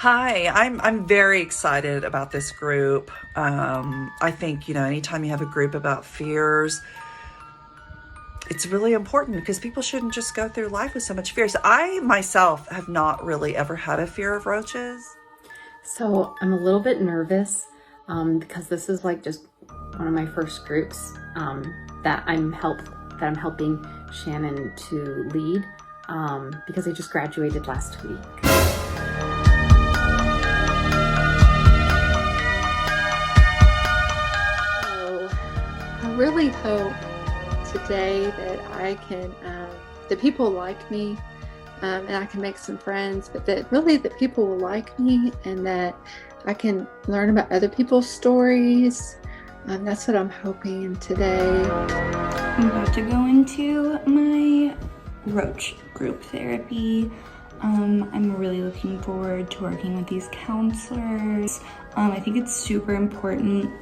Hi, I'm very excited about this group. I think, anytime you have a group about fears, it's really important because people shouldn't just go through life with so much fear. So I myself have not really ever had a fear of roaches. So I'm a little bit nervous because this is like just one of my first groups that I'm helping Shannon to lead because I just graduated last week. So I really hope today that I can, that people like me and I can make some friends, but that people will like me and that I can learn about other people's stories. That's what I'm hoping today. I'm about to go into my roach group therapy. I'm really looking forward to working with these counselors. I think it's super important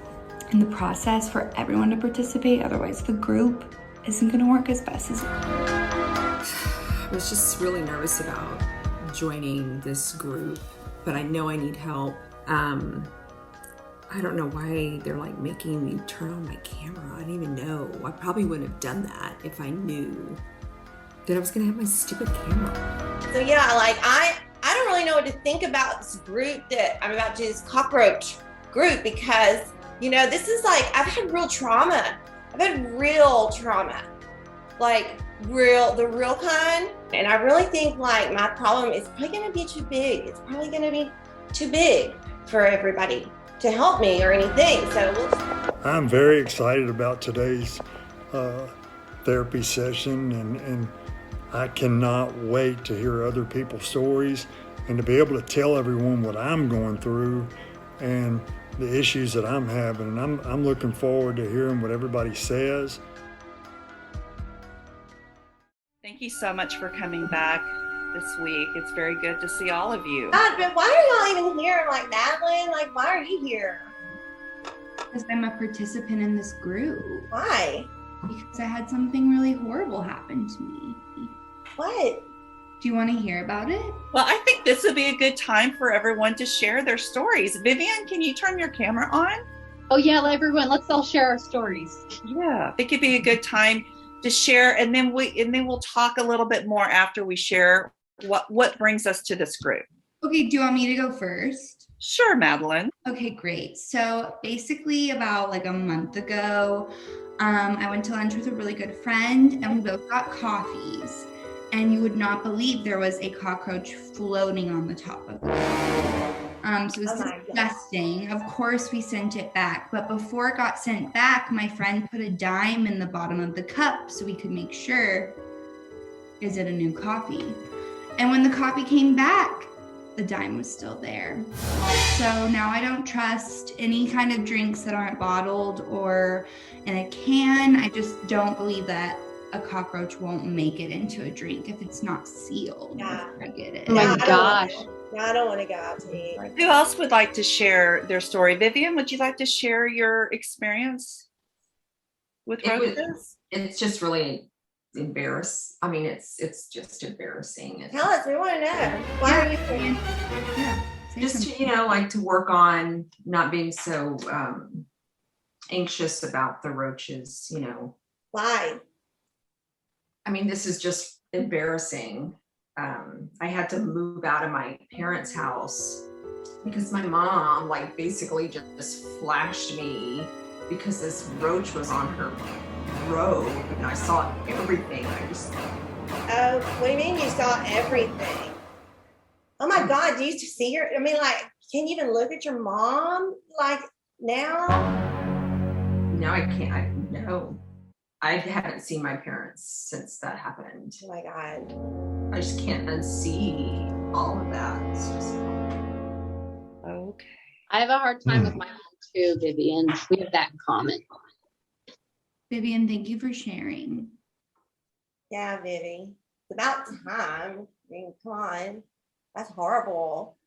in the process for everyone to participate, otherwise the group isn't gonna work as best as I was just really nervous about joining this group, but I know I need help. I don't know why they're like making me turn on my camera. I don't even know. I probably wouldn't have done that if I knew that I was gonna have my stupid camera. So yeah, like I don't really know what to think about this group that I'm about to do, this cockroach group, because this is like, I've had real trauma. Like the real kind. And I really think like my problem is probably gonna be too big. It's probably gonna be too big for everybody to help me or anything. So I'm very excited about today's therapy session, and I cannot wait to hear other people's stories and to be able to tell everyone what I'm going through and the issues that I'm having. And I'm looking forward to hearing what everybody says. Thank you so much for coming back this week. It's very good to see all of you. God, but why are y'all even here? Like Madeline, like why are you here? Because I'm a participant in this group. Why? Because I had something really horrible happen to me. What? Do you want to hear about it? Well, I think this would be a good time for everyone to share their stories. Vivian, can you turn your camera on? Oh yeah, everyone, let's all share our stories. Yeah, it could be a good time to share, and then we'll talk a little bit more after we share what brings us to this group. Okay, do you want me to go first? Sure, Madeline. Okay, great. So basically about like a month ago, I went to lunch with a really good friend and we both got coffees. And you would not believe there was a cockroach floating on the top of it. So it was disgusting. Of course, we sent it back. But before it got sent back, my friend put a dime in the bottom of the cup so we could make sure, is it a new coffee? And when the coffee came back, the dime was still there. So now I don't trust any kind of drinks that aren't bottled or in a can. I just don't believe that a cockroach won't make it into a drink if it's not sealed. Yeah. I get it. Oh my gosh. I don't want to go out to eat. Who else would like to share their story? Vivian, would you like to share your experience with roaches? It's just really embarrassing. I mean, it's just embarrassing. Tell us, we want to know. Why are you here? Yeah. Just like to work on not being so anxious about the roaches. Why? I mean, this is just embarrassing. I had to move out of my parents' house because my mom basically just flashed me because this roach was on her road and I saw everything. I just. Oh, what do you mean you saw everything? Oh my God, do you see her? I mean, like, can you even look at your mom like now? No, I can't. No. I haven't seen my parents since that happened. Oh my God. I just can't unsee all of that. It's just. Okay. I have a hard time with my mom too, Vivian. We have that in common. Vivian, thank you for sharing. Yeah, Vivi. It's about time. I mean, come on. That's horrible.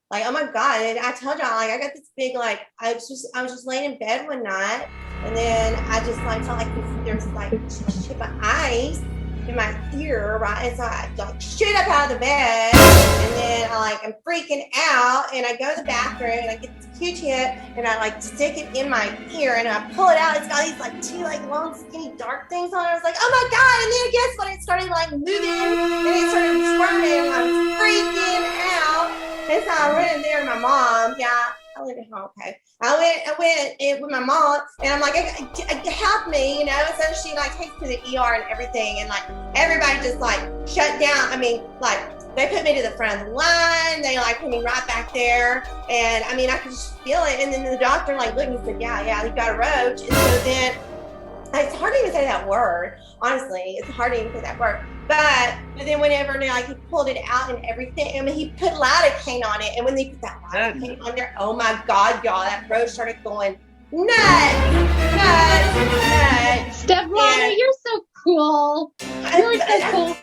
Like, oh my God. And I told y'all, like, I got this big, like, I was just laying in bed one night, and then I just like felt like there's like a chip of ice in my ear, right? And so I like shoot up out of the bed, and then I'm freaking out, and I go to the bathroom and I get this Q-tip and I like stick it in my ear and I pull it out. It's got these like two like long skinny dark things on it. I was like, oh my God. And then guess what? It started like moving and it started squirming and I was freaking out. And so I went in there to my mom. Yeah, I live at home. Okay. I went in with my mom and I'm like, help me, you know? And so she like takes me to the ER and everything. And like everybody just like shut down. I mean, like they put me to the front of the line. They like put me right back there. And I mean, I could just feel it. And then the doctor like looked and said, yeah, you got a roach. And so then it's hard to even say that word. Honestly, it's hard to even say that word. But then whenever like he pulled it out and everything, I mean, he put lidocaine on it. And when they put that lidocaine on there, oh my God, y'all, that roach started going nuts. Stefania, you're so cool. You're so cool.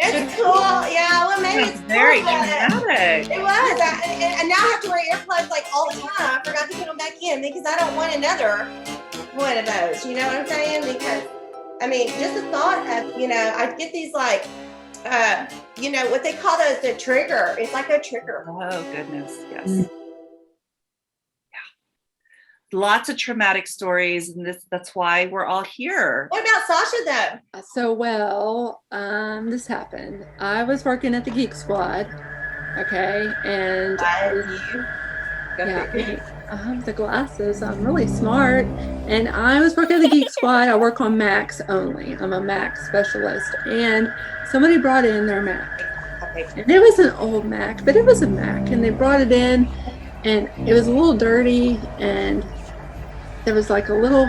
It's cool. Yeah, well, maybe it's very cool, dramatic. It was. And now I have to wear earplugs like all the time. I forgot to put them back in because I don't want another one of those. You know what I'm saying? Because, I mean, just the thought of, I get these like, what they call those, the trigger. It's like a trigger. Oh, goodness. Yes. Yeah. Lots of traumatic stories, and that's why we're all here. What about Sasha, though? So, this happened. I was working at the Geek Squad, okay, and I have the glasses. I'm really smart, and I was working at the Geek Squad. I work on Macs only. I'm a Mac specialist, and somebody brought in their Mac, and it was an old Mac, but it was a Mac, and they brought it in, and it was a little dirty, and there was like a little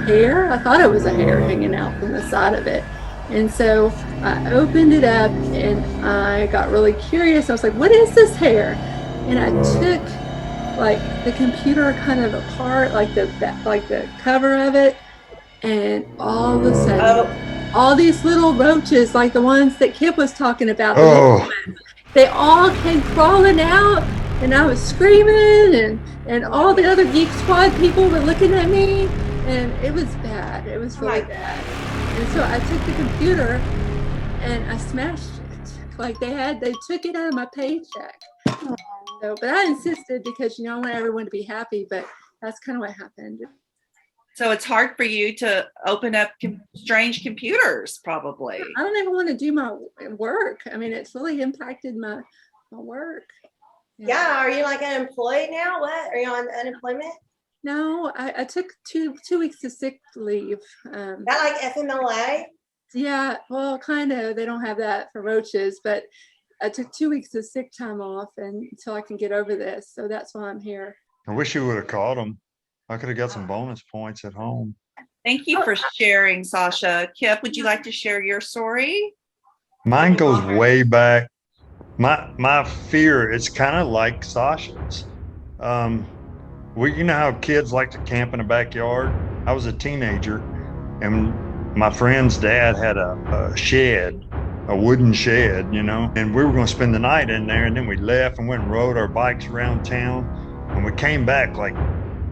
hair. I thought it was a hair hanging out from the side of it. And so I opened it up and I got really curious. I was like, what is this hair? And I took like the computer kind of apart, like the cover of it. And all of a sudden, all these little roaches, like the ones that Kip was talking about, they all came crawling out. And I was screaming, and all the other Geek Squad people were looking at me, and it was bad. It was really bad. And so I took the computer and I smashed it. Like they took it out of my paycheck. So, but I insisted because I want everyone to be happy. But that's kind of what happened. So it's hard for you to open up strange computers, probably. I don't even want to do my work. I mean, it's really impacted my work. Yeah, are you like unemployed now? What? Are you on unemployment? No, I took two weeks of sick leave. That like FMLA? Yeah, well, kind of. They don't have that for roaches, but I took 2 weeks of sick time off until I can get over this. So that's why I'm here. I wish you would have caught them. I could have got some bonus points at home. Thank you for sharing, Sasha. Kip, would you like to share your story? Mine goes way back. My fear is kind of like Sasha's. You know how kids like to camp in the backyard? I was a teenager, and my friend's dad had a shed, a wooden shed, and we were going to spend the night in there, and then we left and went and rode our bikes around town, and we came back like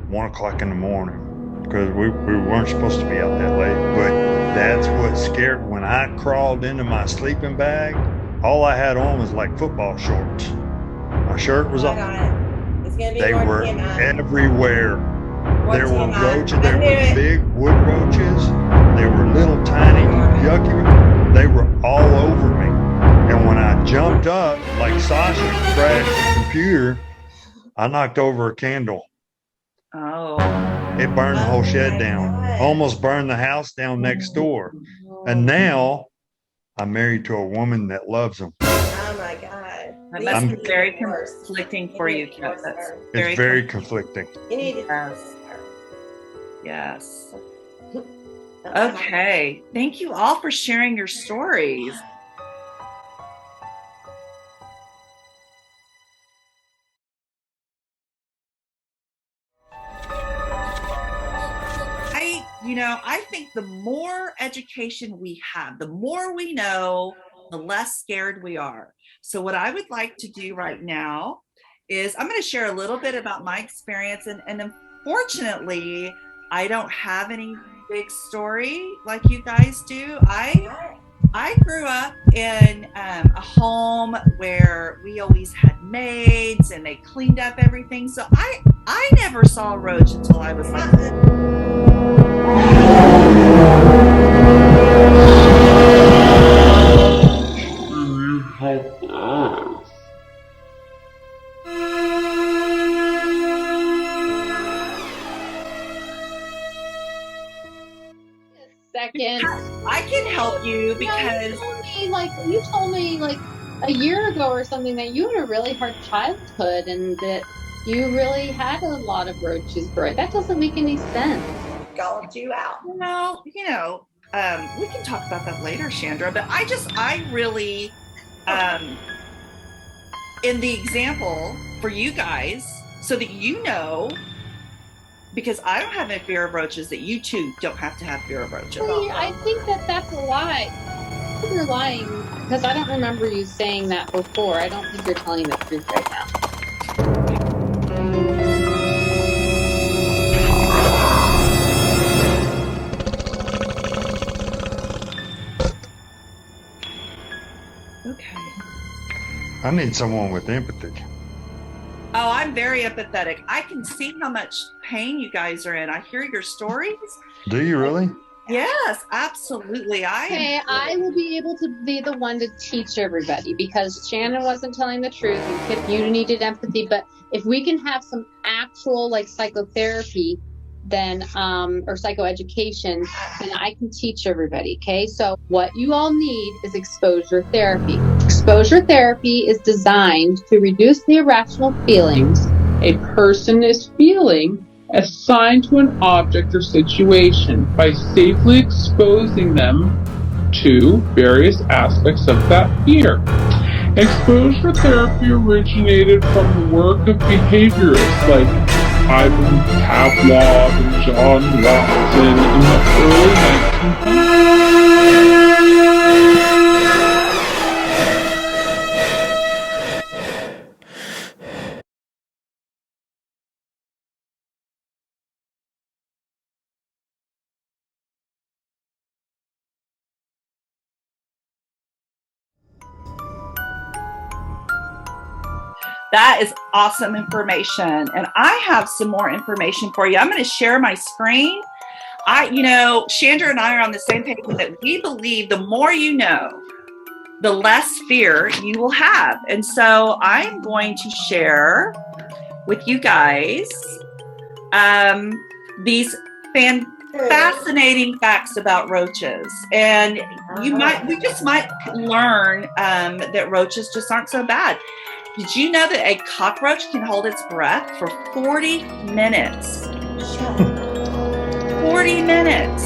1 o'clock in the morning because we weren't supposed to be out that late. But that's what scared me. When I crawled into my sleeping bag, all I had on was like football shorts. My shirt was off. They were everywhere. There were roaches. There were big wood roaches. They were little tiny yucky. They were all over me. And when I jumped up, like Sasha crashed the computer, I knocked over a candle. Oh. It burned the whole Oh shed my down, God. almost burned the house down next door. And now I'm married to a woman that loves them. Oh my God. That These must I'm- be very need worse. conflicting for you, need Kip. worse, That's sir. It's very conflicting. You need to. Yes. Yes. Okay. Thank you all for sharing your stories. I think the more education we have, the more we know, the less scared we are. So what I would like to do right now is I'm going to share a little bit about my experience. And unfortunately, I don't have any big story like you guys do. I grew up in a home where we always had maids and they cleaned up everything. So I never saw a roach until I was like Second. I can help you because You told me like a year ago or something that you had a really hard childhood and that you really had a lot of roaches growing. That doesn't make any sense. Gulped you out. we can talk about that later, Chandra, but I really in the example for you guys so that you know, because I don't have a fear of roaches, that you too don't have to have fear of roaches. I think that that's a lie. You're lying because I don't remember you saying that before. I don't think you're telling the truth right now. Okay. I need someone with empathy. Oh, I'm very empathetic. I can see how much pain you guys are in. I hear your stories. Do you really? Yes, absolutely. Okay, I will be able to be the one to teach everybody because Shannon wasn't telling the truth and Kip, you needed empathy. But if we can have some actual like psychotherapy, then or psychoeducation, then I can teach everybody. Okay, so what you all need is exposure therapy. Exposure therapy is designed to reduce the irrational feelings a person is feeling assigned to an object or situation by safely exposing them to various aspects of that fear. Exposure therapy originated from the work of behaviorists like Ivan Pavlov and John Watson in the early 1900s. That is awesome information. And I have some more information for you. I'm going to share my screen. Chandra and I are on the same page that we believe the more you know, the less fear you will have. And so I'm going to share with you guys these fascinating facts about roaches. And we just might learn that roaches just aren't so bad. Did you know that a cockroach can hold its breath for 40 minutes? 40 minutes.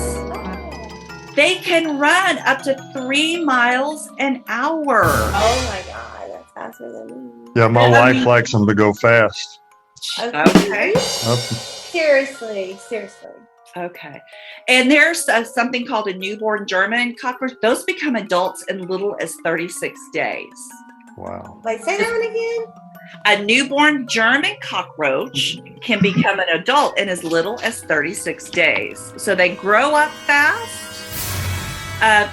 They can run up to 3 miles an hour. Oh my God, that's faster than me. Yeah, my wife likes them to go fast. Okay. Seriously. Okay. And there's something called a newborn German cockroach. Those become adults in little as 36 days. Wow. Wait, say that one again. A newborn German cockroach can become an adult in as little as 36 days. So they grow up fast.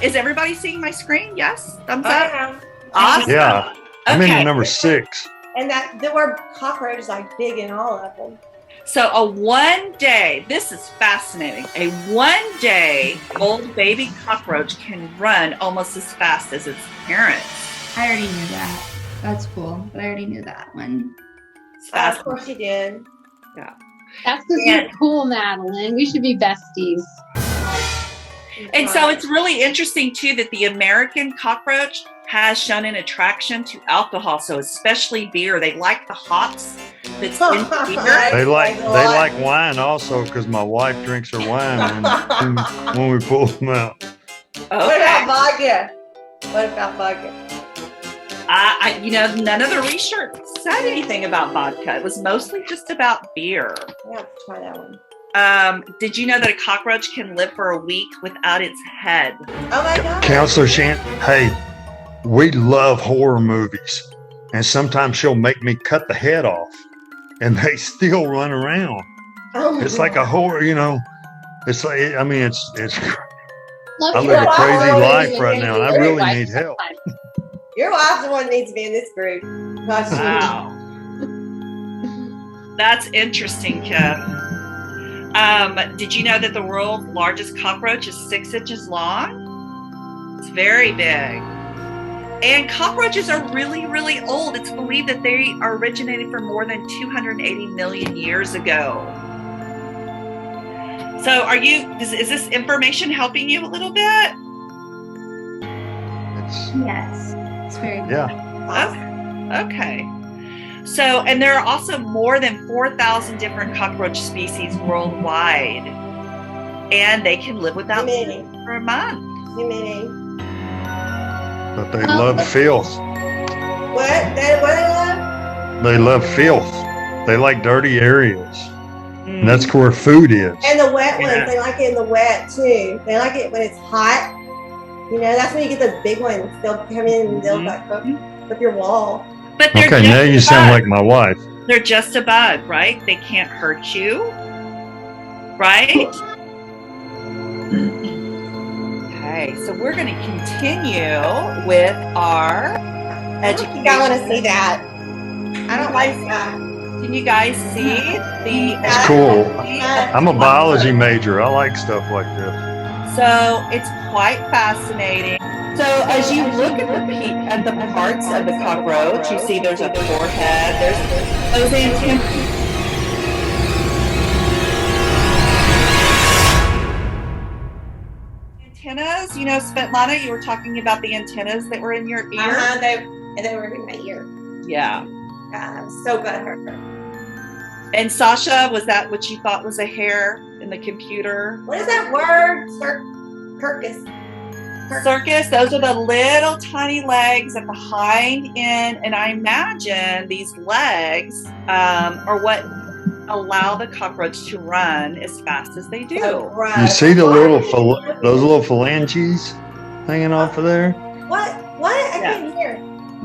Is everybody seeing my screen? Yes? Thumbs up? Awesome. Yeah. I'm in number 6. And there were cockroaches like big in all of them. So a 1 day, this is fascinating. A 1 day old baby cockroach can run almost as fast as its parents. I already knew that. That's cool, but I already knew that one. Of course you did. Yeah. That's because you're cool, Madeline. We should be besties. And so it's really interesting too that the American cockroach has shown an attraction to alcohol. So especially beer, they like the hops that's in beer. They like wine also because my wife drinks her wine when we pull them out. What about vodka? What about vodka? None of the research said anything about vodka. It was mostly just about beer. I have to try that one. Did you know that a cockroach can live for a week without its head? Oh my God. Counselor Shan, hey, we love horror movies, and sometimes she'll make me cut the head off, and they still run around. Oh my It's God. like a horror, It's like, I mean, it's. Love I your live a wife. crazy Really life right now, and I Your really wife need help. sometimes. Your wife's the one that needs to be in this group. Not you. Wow. That's interesting, Kim. Did you know that the world's largest cockroach is 6 inches long? It's very big. And cockroaches are really, really old. It's believed that they are originated from more than 280 million years ago. So is this information helping you a little bit? Yes, it's very good. Yeah. Okay. So, and there are also more than 4,000 different cockroach species worldwide. And they can live without food for a month. Too many. But they love filth. What they love? They love filth. They like dirty areas. And that's where food is. And the wet ones, they like it in the wet too. They like it when it's hot. That's when you get those big ones. They'll come in and they'll like up your wall. But they're Okay, just now you a sound bug. like my wife. They're just a bug, right? They can't hurt you, right? Okay, so we're going to continue with our education. I want to see that. I don't like that. Can you guys see the? It's cool. I'm a biology major. I like stuff like this. So it's quite fascinating. So as you look at the parts of the cockroach, you see there's a forehead, there's those antennas. Antennas, Svetlana, you were talking about the antennas that were in your ear. They were in my ear. Yeah. I'm so butthurt. And Sasha, was that what you thought was a hair in the computer? What is that word? Circus. Circus, those are the little tiny legs at the hind end, and I imagine these legs are what allow the cockroach to run as fast as they do. You see those little phalanges hanging off of there? What? I can't hear.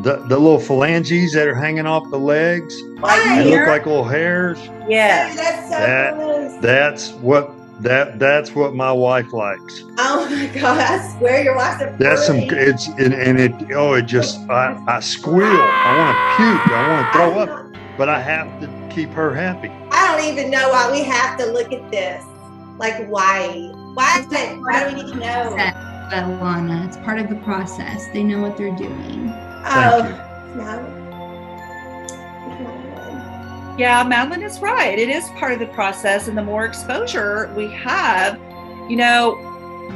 The little phalanges that are hanging off the legs. They look like little hairs. Yeah. That's so gross. That's what my wife likes. Oh my God! I swear your wife's a That's freak. I squeal. I want to puke. I want to throw up. But I have to keep her happy. I don't even know why we have to look at this. Like why? Why is that? Why do we need to know? Alana, it's part of the process. They know what they're doing. No. Yeah, Madeline is right. It is part of the process, and the more exposure we have,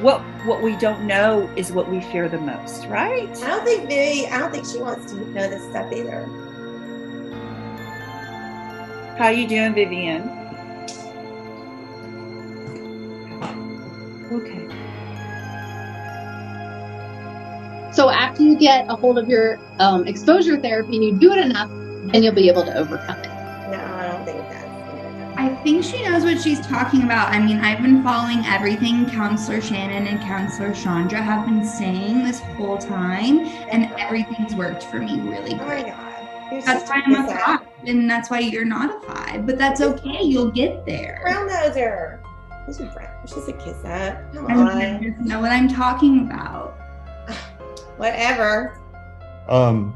what we don't know is what we fear the most, right? I don't think she wants to know this stuff either. How you doing, Vivian? Okay. So after you get a hold of your exposure therapy and you do it enough, then you'll be able to overcome it. No, I don't think that's. I think she knows what she's talking about. I mean, I've been following everything Counselor Shannon and Counselor Chandra have been saying this whole time, and everything's worked for me really Oh my great. God. That's why I'm a 5, and that's why you're not a 5. But that's okay. You'll get there. Brown noser. Who's a brown? She's a kiss that. Come I on. don't know what I'm talking about. Whatever. Are you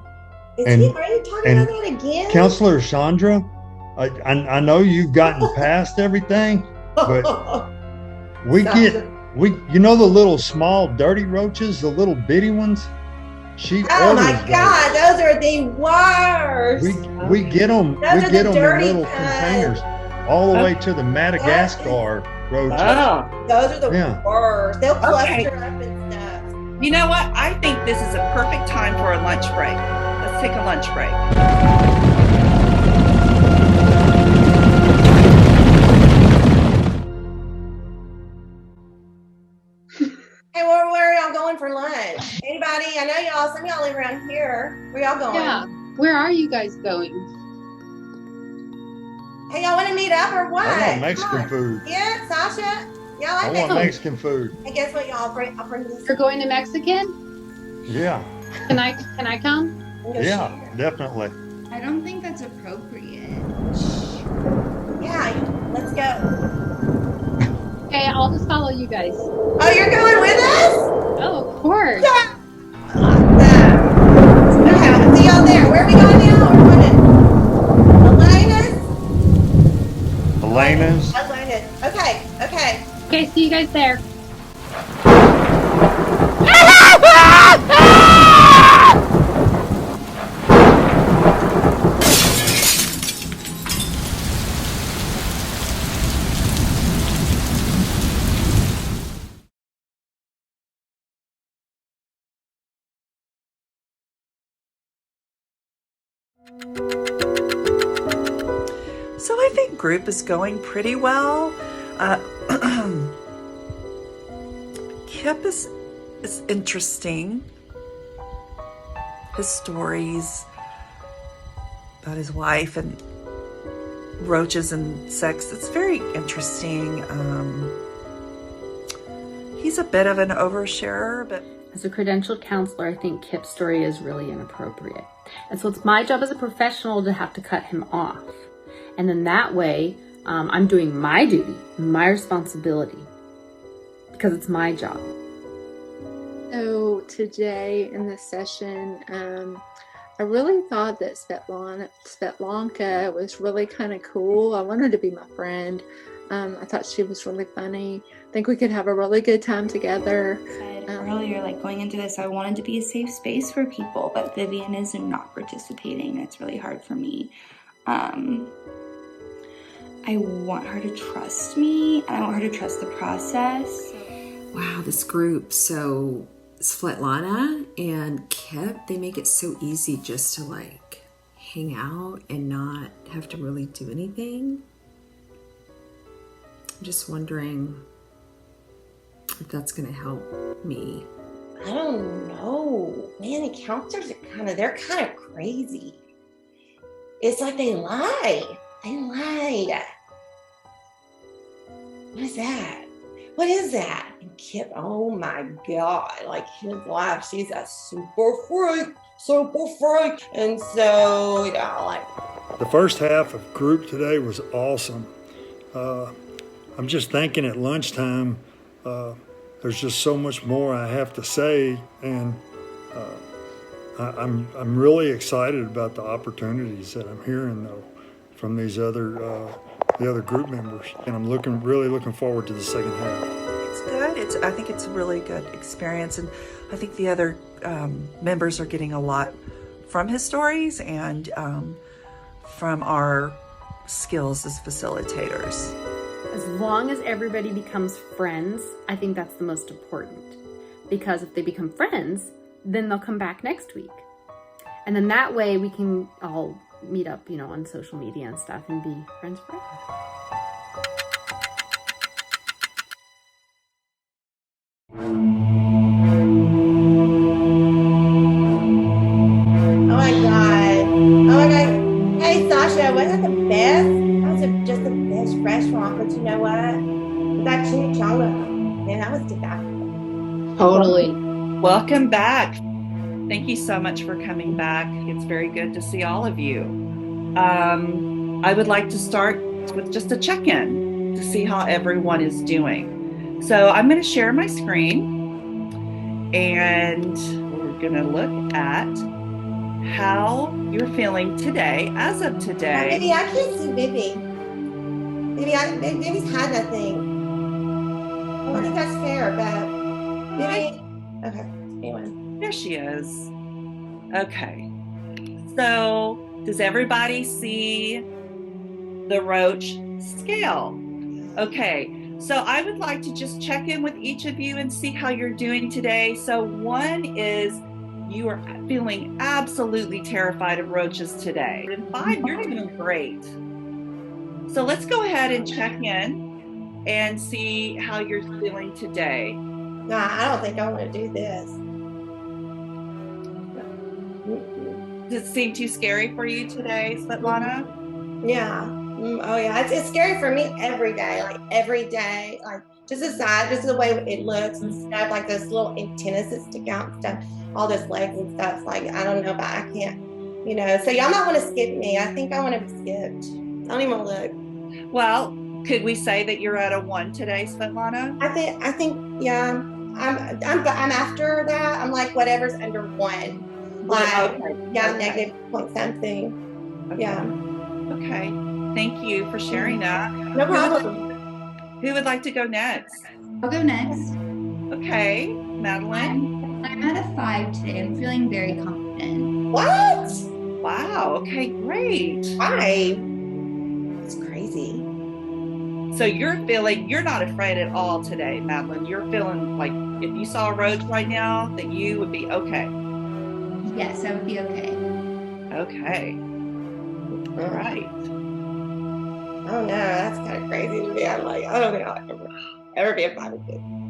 talking about that again? Counselor Chandra, I know you've gotten past everything, but we get the little small dirty roaches, the little bitty ones. Oh my God, those are the worst. We get them. Those We are get the them in dirty little kinds. containers. all the way to the Madagascar road trip. Oh, Those are the Yeah. worst. They'll Okay. cluster up and stuff. you know what? I think this is a perfect time for a lunch break. Let's take a lunch break. Hey, where are y'all going for lunch? Anybody? I know y'all, some of y'all live around here. Where y'all going? Yeah. Where are you guys going? Hey, y'all want to meet up or what? I want Come Mexican on. food. Yeah, Sasha? Y'all I like want Mexican? Mexican food. Hey, guess what, y'all? I'll bring this. You're going to Mexican? Yeah, Can I come? yeah, definitely. I don't think that's appropriate. Yeah, let's go. Okay, I'll just follow you guys. Oh, you're going with us? Oh, of course. Awesome. Okay, I'll see y'all there. Where are we going now? We're going to Elena's? Elena's. Okay. Okay, see you guys there. So I think group is going pretty well. Kip is interesting. His stories about his wife and roaches and sex, it's very interesting. He's a bit of an oversharer, but As a credentialed counselor, I think Kip's story is really inappropriate. And so it's my job as a professional to have to cut him off. And then that way, I'm doing my duty, my responsibility, because it's my job. So today in this session, I really thought that Svetlanka was really kind of cool. I wanted her to be my friend. I thought she was really funny. I think we could have a really good time together. Said earlier, like going into this, I wanted to be a safe space for people, but Vivian is not participating. It's really hard for me. I want her to trust me, and I want her to trust the process. Wow, this group. So Svetlana and Kip, they make it so easy just to like hang out and not have to really do anything. I'm just wondering if that's going to help me. I don't know. Man, the counselors are they're kind of crazy. It's like they lie. They lied. What is that? And Kip, oh my God, like his wife, she's a super freak. And so, yeah, like. The first half of group today was awesome. I'm just thinking at lunchtime, there's just so much more I have to say, and I'm really excited about the opportunities that I'm hearing though from these the other group members, and I'm really looking forward to the second half. it's good. I think it's a really good experience, and I think the other members are getting a lot from his stories and from our skills as facilitators. As long as everybody becomes friends, I think that's the most important. Because if they become friends, then they'll come back next week. And then that way we can all meet up, on social media and stuff and be friends forever. Oh my God. Hey, Sasha, wasn't that the best? That was just the best restaurant, but you know what? We got chimichanga. Man, that was delightful. Totally. Welcome back. Thank you so much for coming back. It's very good to see all of you. I would like to start with just a check-in to see how everyone is doing. So I'm going to share my screen, and we're going to look at how you're feeling today, as of today. Vivi, I can't see Vivi. Vivi's had nothing. I don't think that's fair, but Vivi. Okay, anyway. There she is. Okay. So, does everybody see the roach scale. Okay, so I would like to just check in with each of you and see how you're doing today. So 1 is you are feeling absolutely terrified of roaches today. And 5, you're doing great. So let's go ahead and check in and see how you're feeling today. No, I don't think I want to do this. Does it seem too scary for you today, Svetlana? Yeah. Oh yeah. It's scary for me every day. Like every day. Like just aside, just the way it looks and stuff, like those little antennas that stick out and stuff, all those legs and stuff. It's like, I don't know, but I can't, you know. So y'all might want to skip me. I think I want to be skipped. I don't even want to look. Well, could we say that you're at a 1 today, Svetlana? I think, yeah. I'm after that. I'm like whatever's under 1. Like, okay. Yeah, okay. negative point something. Okay. Yeah. Okay. Thank you for sharing that. No problem. Who would like to go next? I'll go next. Okay, Madeline. I'm at a 5 today. I'm feeling very confident. What? Wow. Okay, great. 5? It's crazy. So you're not afraid at all today, Madeline. You're feeling like if you saw a roach right now, that you would be okay. Yes, I would be okay. Okay. All right. I don't know. That's kind of crazy to me. I'm like, I don't think I'll ever be a fighter.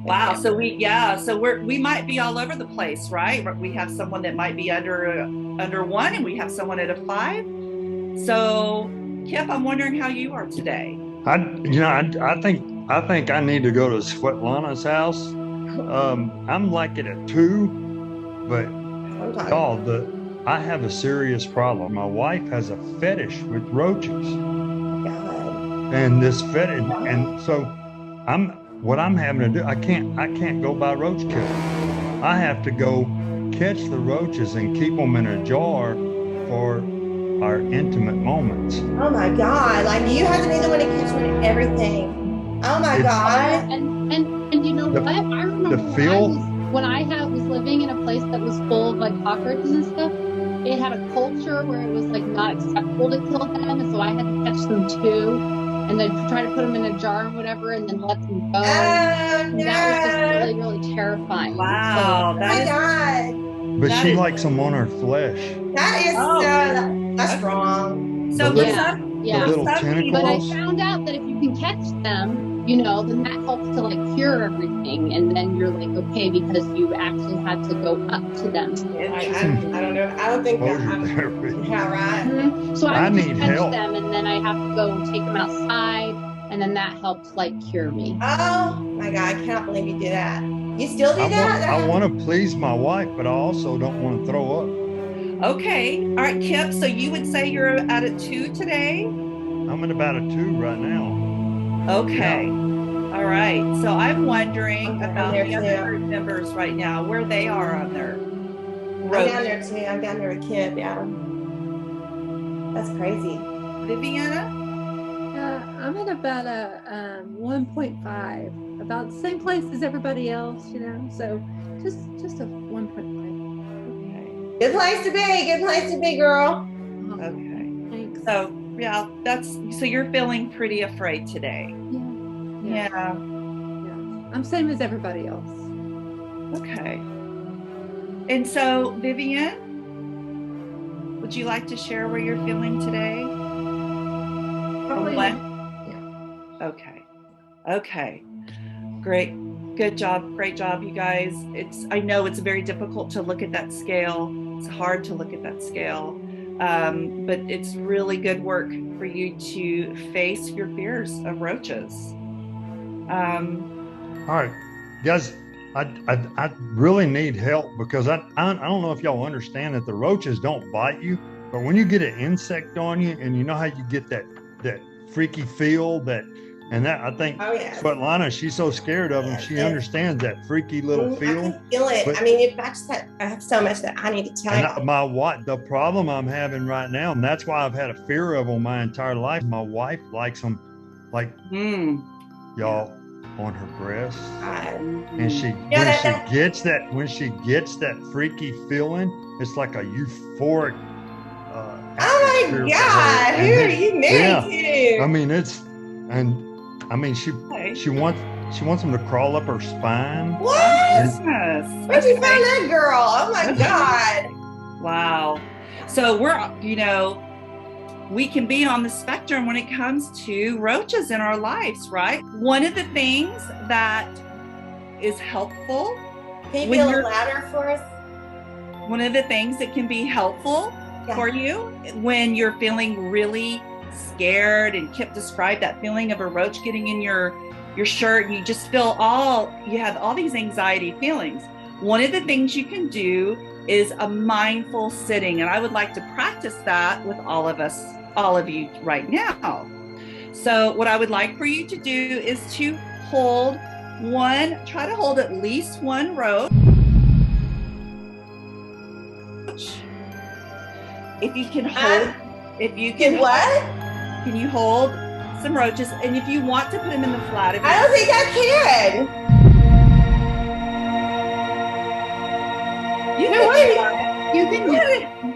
Wow. So we might be all over the place, right? We have someone that might be under 1, and we have someone at a 5. So, Kip, I'm wondering how you are today. I think I need to go to Svetlana's house. I'm like at a 2, but y'all, I have a serious problem. My wife has a fetish with roaches. And this fetish, and so what I'm having to do, I can't go buy roach killer. I have to go catch the roaches and keep them in a jar for our intimate moments. Oh my God! Like you have to be the one to catch one and everything. Oh my God! And you know what? I remember when I was living in a place that was full of like cockroaches and stuff. It had a culture where it was like not acceptable to kill them, and so I had to catch them too, and then try to put them in a jar or whatever, and then let them go. And that was just really, really terrifying. Wow! Oh my God! But she likes them on her flesh. That is that's wrong. So the little tentacles. But I found out that if you can catch them, you know, then that helps to like cure everything, and then you're like okay because you actually had to go up to them. I don't know. I don't think that. Yeah, right. Mm-hmm. So I I would just need catch help. them, and then I have to go and take them outside, and then that helps like cure me. Oh my God! I cannot believe you do that. You still do that? I want to please my wife, but I also don't want to throw up. Okay. All right, Kip. So you would say you're at a 2 today? I'm at about a 2 right now. Okay. Yeah. All right. So I'm wondering about there the other members right now, where they are on their road. I'm down there too. I'm down there with Kip. Yeah. That's crazy. Viviana? I'm at about a 1.5, about the same place as everybody else, you know. So just a 1.5. Good place to be. Good place to be, girl. Okay. Thanks. So yeah, so you're feeling pretty afraid today. Yeah. I'm same as everybody else. Okay. And so, Vivian, would you like to share where you're feeling today? Probably. Okay. Great. Good job. Great job, you guys. I know it's very difficult to look at that scale. It's hard to look at that scale. But it's really good work for you to face your fears of roaches. All right, guys, I really need help because I don't know if y'all understand that the roaches don't bite you, but when you get an insect on you and you know how you get that freaky feel that I think Svetlana, she's so scared of them, she understands that freaky little feel. I can feel it. I mean, I have so much that I need to tell you. The problem I'm having right now, and that's why I've had a fear of them my entire life. My wife likes them, like y'all, on her breast, and when she gets that freaky feeling, it's like a euphoric. Oh my fear for her. God, And who then- are you married to? I mean, she wants them to crawl up her spine. What? Yes. Where'd you find that girl? Oh my God. Wow. So we can be on the spectrum when it comes to roaches in our lives, right? One of the things that is helpful, Can you when build a you're- ladder for us? one of the things that can be helpful for you when you're feeling really scared, and Kip described that feeling of a roach getting in your shirt, and you just feel you have all these anxiety feelings. One of the things you can do is a mindful sitting, and I would like to practice that with all of you right now. So what I would like for you to do is to try to hold at least one roach. If you can hold, can you hold some roaches? And if you want to put them in the flat, I don't think I can. You No, wait. You can.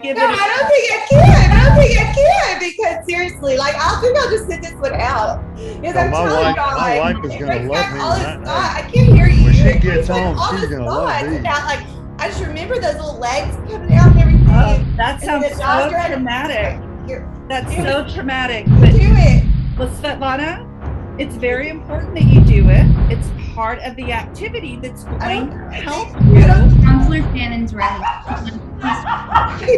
give No, it. I don't think I can. I don't think I can, because seriously, like I think I'll just sit this one out. Because I'm my telling wife- y'all, my like, wife is it gonna brings love back me all when this I- thought. I can't hear you. When she It gets brings back home, all she's this gonna love thoughts these. about, like, I just remember those little legs coming out and everything. That And sounds then the so doctor had to- traumatic. Here, That's do so it. traumatic. Do But it. Svetlana, it's very important that you do it. It's part of the activity that's going to help you. Counselor Shannon's ready. He did.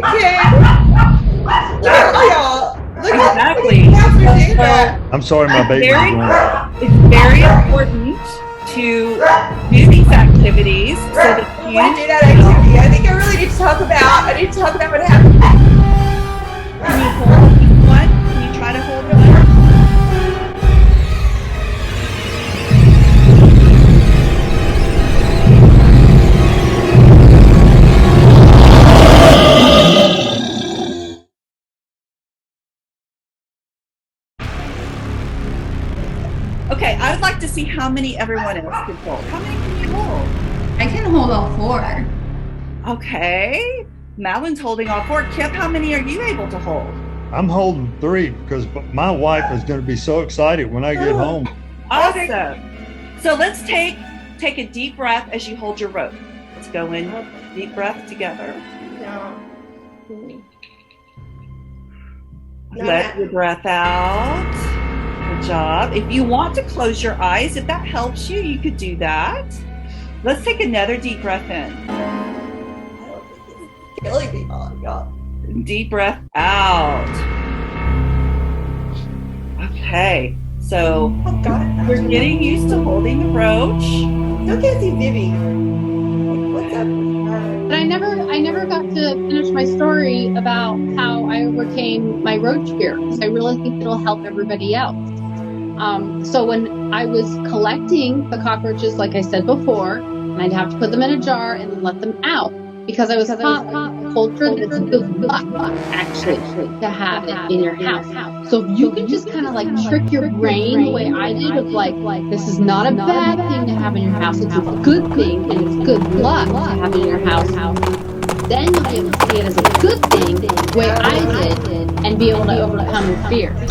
Look at y'all. Look Exactly. at Counselor Sandra. So I'm sorry, my baby's very- going. it's very important to do these activities so that I you want to do that activity. I think I really need to talk about what happened. Can you hold at least one? Can you try to hold one? Okay, I would like to see how many everyone else can hold. How many can you hold? I can hold all 4. Okay. Madeline's holding all 4. Kip, how many are you able to hold? I'm holding 3 because my wife is going to be so excited when I get home. Awesome. So let's take a deep breath as you hold your rope. Let's go in deep breath together. Let your breath out. Good job. If you want to close your eyes, if that helps you, you could do that. Let's take another deep breath in. Killing me. Oh, God. Deep breath out. Okay, so Oh, God. we're getting used to holding the roach. Still can't see Vivi. What's up with her? But I never got to finish my story about how I overcame my roach fear, because I really think it'll help everybody else. So when I was collecting the cockroaches, like I said before, and I'd have to put them in a jar and then let them out, because I was taught a culture that's good luck, actually, to have it in your house. So if you can just kind of like trick your brain the way I did, of like, this is not a bad thing to have in your house, it's a good thing, and it's good luck to have in your house, then you'll be able to see it as a good thing, the way I did, and be able to overcome your fears.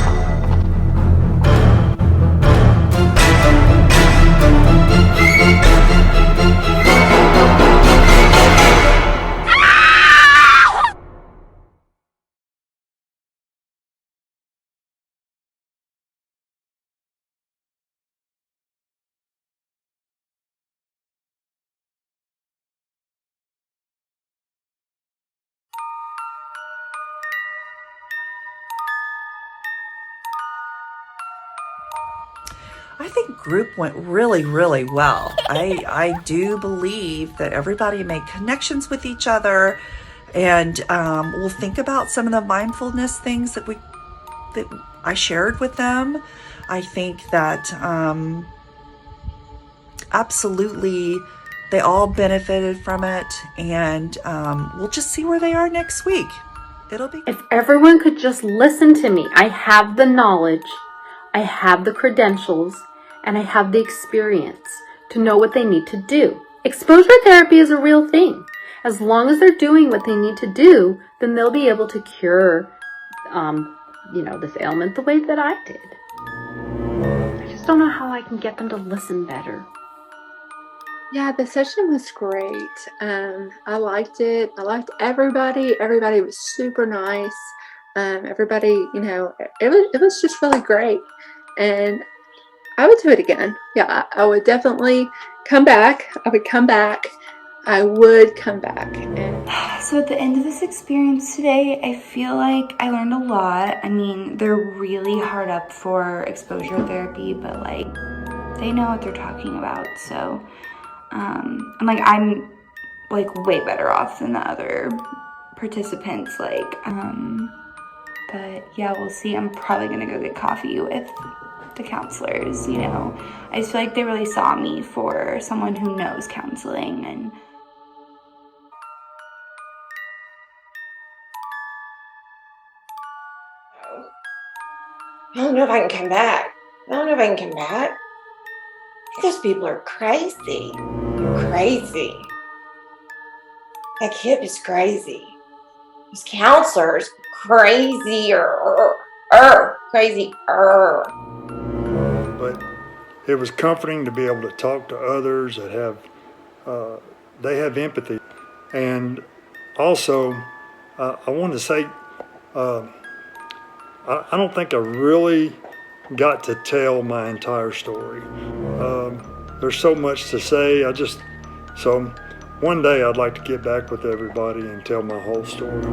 I think group went really, really well. I do believe that everybody made connections with each other, and we'll think about some of the mindfulness things that I shared with them. I think that absolutely they all benefited from it, and we'll just see where they are next week. It'll be. If everyone could just listen to me, I have the knowledge, I have the credentials, and I have the experience to know what they need to do. Exposure therapy is a real thing. As long as they're doing what they need to do, then they'll be able to cure this ailment the way that I did. I just don't know how I can get them to listen better. Yeah, the session was great. I liked it. I liked everybody. Everybody was super nice. Everybody, it was just really great. And I would do it again. Yeah, I would definitely come back. I would come back. So at the end of this experience today, I feel like I learned a lot. I mean, they're really hard up for exposure therapy, but like they know what they're talking about. So I'm like way better off than the other participants. But yeah, we'll see. I'm probably gonna go get coffee with the counselors. I just feel like they really saw me for someone who knows counseling. And I don't know if I can come back. Those people are crazy. Crazy. That kid is crazy. Those counselors, crazier. Crazier. But it was comforting to be able to talk to others that have empathy. And also, I want to say, I don't think I really got to tell my entire story. There's so much to say. So one day I'd like to get back with everybody and tell my whole story.